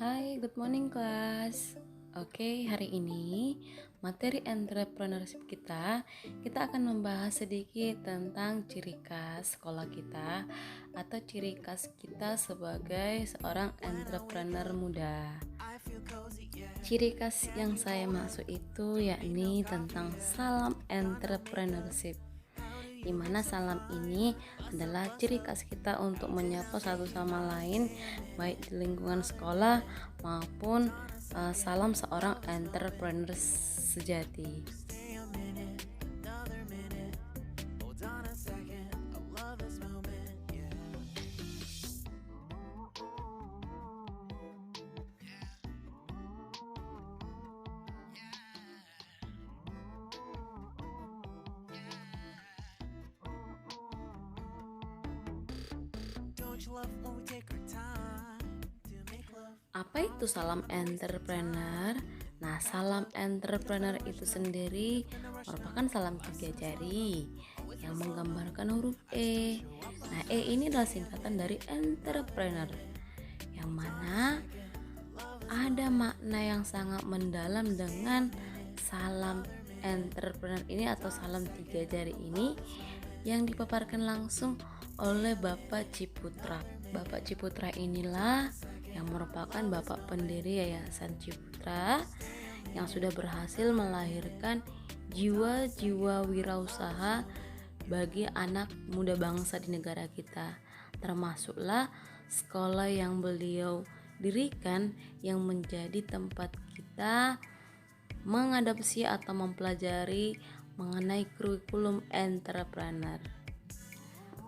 Hai, good morning kelas. Oke, hari ini materi entrepreneurship kita akan membahas sedikit tentang ciri khas sekolah kita atau ciri khas kita sebagai seorang entrepreneur muda. Ciri khas yang saya maksud itu yakni tentang salam entrepreneurship, di mana salam ini adalah ciri khas kita untuk menyapa satu sama lain baik di lingkungan sekolah maupun salam seorang entrepreneur sejati. Apa itu salam entrepreneur? Nah, salam entrepreneur itu sendiri merupakan salam 3 jari yang menggambarkan huruf E. Nah, E ini adalah singkatan dari entrepreneur, yang mana ada makna yang sangat mendalam dengan salam entrepreneur ini atau salam 3 jari ini yang dipaparkan langsung oleh Bapak Ciputra. Bapak Ciputra inilah yang merupakan bapak pendiri Yayasan Ciputra yang sudah berhasil melahirkan jiwa-jiwa wirausaha bagi anak muda bangsa di negara kita. Termasuklah sekolah yang beliau dirikan yang menjadi tempat kita mengadopsi atau mempelajari mengenai kurikulum entrepreneur.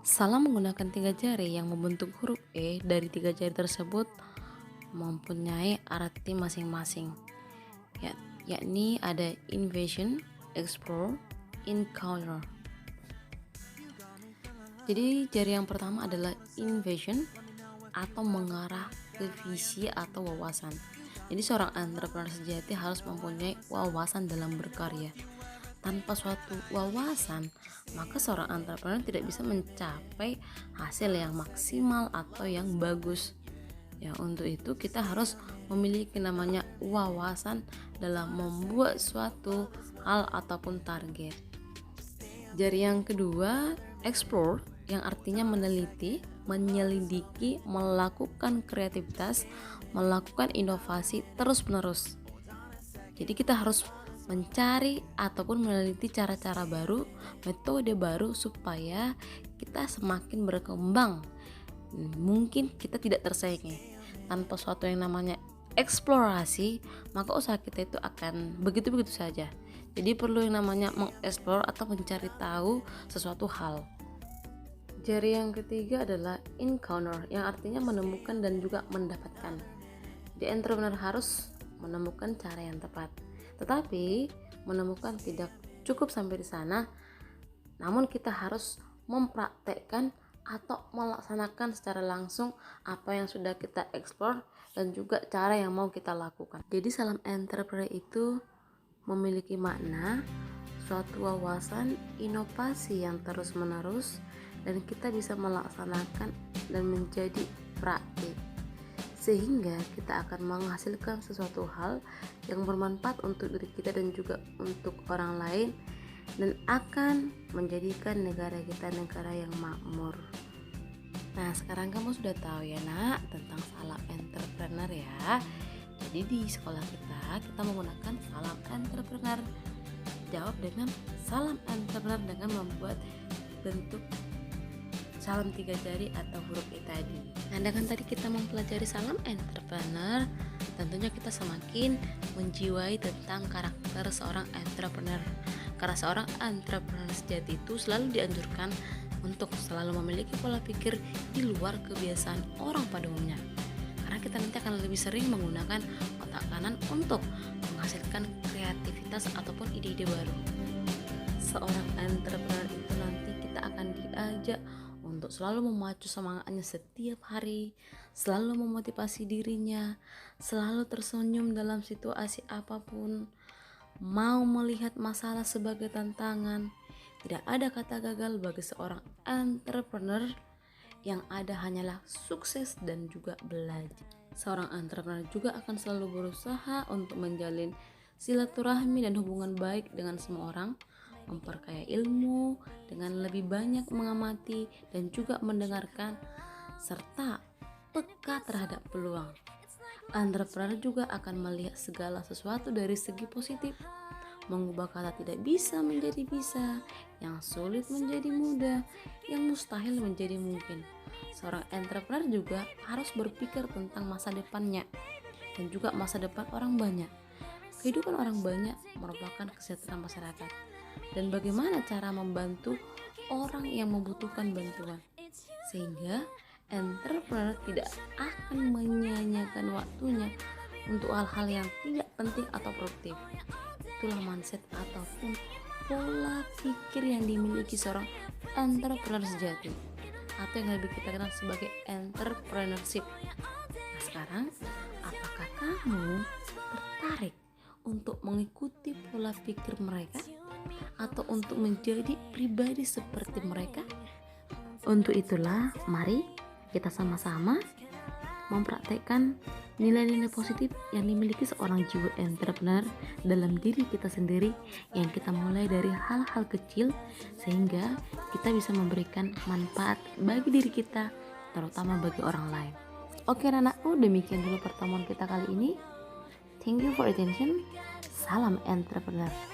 Salam menggunakan 3 jari yang membentuk huruf E. Dari 3 jari tersebut mempunyai arti masing-masing, yakni ada invasion, explore, encounter. Jadi jari yang pertama adalah invasion atau mengarah ke visi atau wawasan. Jadi seorang entrepreneur sejati harus mempunyai wawasan dalam berkarya. Tanpa suatu wawasan, maka seorang entrepreneur tidak bisa mencapai hasil yang maksimal atau yang bagus. Ya, untuk itu kita harus memiliki namanya wawasan dalam membuat suatu hal ataupun target. Jari yang kedua, explore, yang artinya meneliti, menyelidiki, melakukan kreativitas, melakukan inovasi terus-menerus. Jadi kita harus mencari ataupun meneliti cara-cara baru, metode baru supaya kita semakin berkembang. Mungkin kita tidak tersaingi. Tanpa suatu yang namanya eksplorasi, maka usaha kita itu akan begitu-begitu saja. Jadi perlu yang namanya mengeksplor atau mencari tahu sesuatu hal. Jari yang ketiga adalah encounter, yang artinya menemukan dan juga mendapatkan. Di entrepreneur harus menemukan cara yang tepat. Tetapi menemukan tidak cukup sampai di sana, namun kita harus mempraktekkan atau melaksanakan secara langsung apa yang sudah kita eksplor dan juga cara yang mau kita lakukan. Jadi salam entrepreneur itu memiliki makna suatu wawasan inovasi yang terus-menerus dan kita bisa melaksanakan dan menjadi praktik, sehingga kita akan menghasilkan sesuatu hal yang bermanfaat untuk diri kita dan juga untuk orang lain, dan akan menjadikan negara kita negara yang makmur. Nah, sekarang kamu sudah tahu ya nak tentang salam entrepreneur ya. Jadi di sekolah kita menggunakan salam entrepreneur. Jawab dengan salam entrepreneur dengan membuat bentuk salam 3 jari atau huruf E tadi. Nah, dengan tadi kita mempelajari salam entrepreneur, tentunya kita semakin menjiwai tentang karakter seorang entrepreneur. Karena seorang entrepreneur sejati itu selalu dianjurkan untuk selalu memiliki pola pikir di luar kebiasaan orang pada umumnya. Karena kita nanti akan lebih sering menggunakan otak kanan untuk menghasilkan kreativitas ataupun ide-ide baru. Seorang entrepreneur itu nanti kita akan diajak untuk selalu memacu semangatnya setiap hari, selalu memotivasi dirinya, selalu tersenyum dalam situasi apapun, mau melihat masalah sebagai tantangan. Tidak ada kata gagal bagi seorang entrepreneur, yang ada hanyalah sukses dan juga belajar. Seorang entrepreneur juga akan selalu berusaha untuk menjalin silaturahmi dan hubungan baik dengan semua orang, memperkaya ilmu dengan lebih banyak mengamati dan juga mendengarkan, serta peka terhadap peluang. Entrepreneur juga akan melihat segala sesuatu dari segi positif, mengubah kata tidak bisa menjadi bisa, yang sulit menjadi mudah, yang mustahil menjadi mungkin. Seorang entrepreneur juga harus berpikir tentang masa depannya dan juga masa depan orang banyak. Kehidupan orang banyak merupakan kesejahteraan masyarakat, dan bagaimana cara membantu orang yang membutuhkan bantuan, sehingga entrepreneur tidak akan menyia-nyiakan waktunya untuk hal-hal yang tidak penting atau produktif. Itulah mindset ataupun pola pikir yang dimiliki seorang entrepreneur sejati, atau yang lebih kita kenal sebagai entrepreneurship. Nah, sekarang apakah kamu tertarik untuk mengikuti pola pikir mereka atau untuk menjadi pribadi seperti mereka? Untuk itulah, mari kita sama-sama mempraktekkan nilai-nilai positif yang dimiliki seorang jiwa entrepreneur dalam diri kita sendiri, yang kita mulai dari hal-hal kecil sehingga kita bisa memberikan manfaat bagi diri kita, terutama bagi orang lain. Oke anakku, demikian dulu pertemuan kita kali ini. Thank you for attention. Salam entrepreneur.